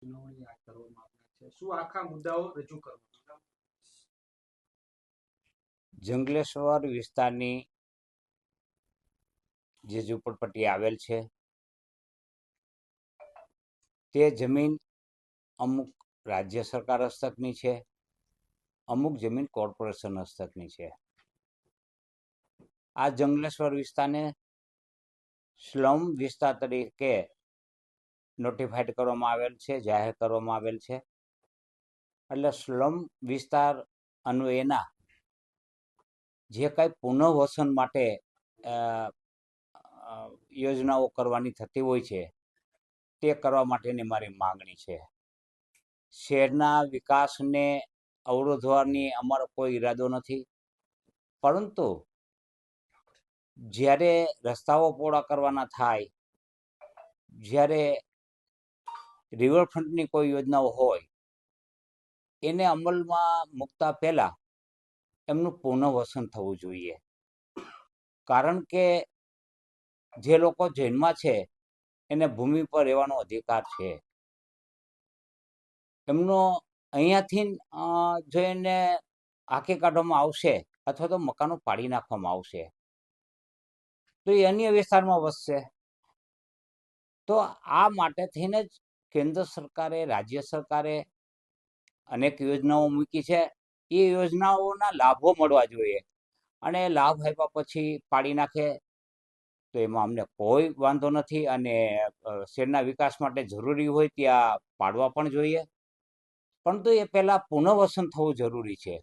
સુનાવણી આ કરવામાં આવનાર છે, શું આખા મુદ્દાઓ રજૂ કરવા? જંગલેશ્વર વિસ્તારની જે ઝૂંપડપટ્ટી આવેલ છે તે જમીન અમુક રાજ્ય સરકાર હસ્તકની છે, અમુક જમીન કોર્પોરેશન હસ્તકની છે. આ જંગલેશ્વર વિસ્તારને સ્લમ વિસ્તાર તરીકે નોટિફાઈડ કરવામાં આવેલ છે, જાહેર કરવામાં આવેલ છે. એટલે સ્લમ વિસ્તાર અન્વયના જે કાંઈ પુનઃવસન માટે યોજનાઓ કરવાની થતી હોય છે તે કરવા માટેની મારી માંગણી છે. શહેરના વિકાસને અવરોધવાની અમારો કોઈ ઈરાદો નથી, પરંતુ જ્યારે રસ્તાઓ પહોળા કરવાના થાય, જ્યારે રિવરફ્રન્ટની કોઈ યોજનાઓ હોય એને અમલમાં મૂકતા પહેલાં એમનું પુનઃવસન થવું જોઈએ. કારણ કે જે લોકો જૈનમાં છે એને ભૂમિ પર રહેવાનો અધિકાર છે. એમનો અહીંયાથી જો એને હાંકી કાઢવામાં આવશે અથવા તો મકાનો પાડી નાખવામાં આવશે તો એ અન્ય વિસ્તારમાં વસશે. તો આ માટે થઈને જ કેન્દ્ર સરકારે, રાજ્ય સરકારે અનેક યોજનાઓ મૂકી છે. એ યોજનાઓના લાભો મળવા જોઈએ, અને લાભ આપ્યા પછી પાડી નાખે તો એમાં અમને કોઈ વાંધો નથી, અને શહેરના વિકાસ માટે જરૂરી હોય ત્યાં પાડવા પણ જોઈએ. પરંતુ એ પહેલાં પુનઃવસન થવું જરૂરી છે.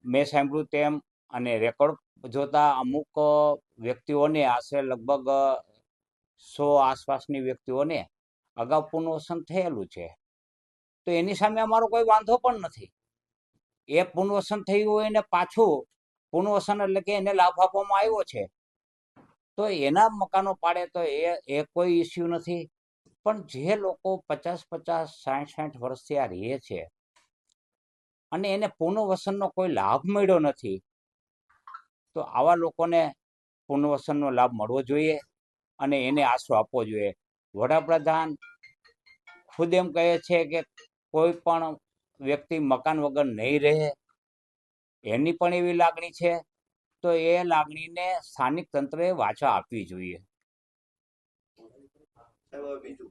મેં સાંભળ્યું તેમ અને રેકોર્ડ જોતા અમુક વ્યક્તિઓને, આશરે લગભગ 100 આસપાસની વ્યક્તિઓને અગાઉ પુનઃવસન થયેલું છે. તો એની સામે અમારો કોઈ વાંધો પણ નથી. એ પુનઃવસન થયું હોય ને પાછું પુનઃવસન એટલે કે એને લાભ આપવામાં આવ્યો છે તો એના મકાનો પાડે તો એ કોઈ ઇસ્યુ નથી. પણ જે લોકો 50-50, 60-60 વર્ષથી આ રહે છે અને એને પુનઃવસનનો કોઈ લાભ મળ્યો નથી, તો આવા લોકોને પુનઃવસનનો લાભ મળવો જોઈએ અને એને આશરો આપવો જોઈએ. વડાપ્રધાન ખુદ એમ કહે છે કે કોઈ પણ વ્યક્તિ મકાન વગર નહીં રહે, એની પણ એવી લાગણી છે. તો એ લાગણીને સ્થાનિક તંત્રએ વાચા આપવી જોઈએ. બીજું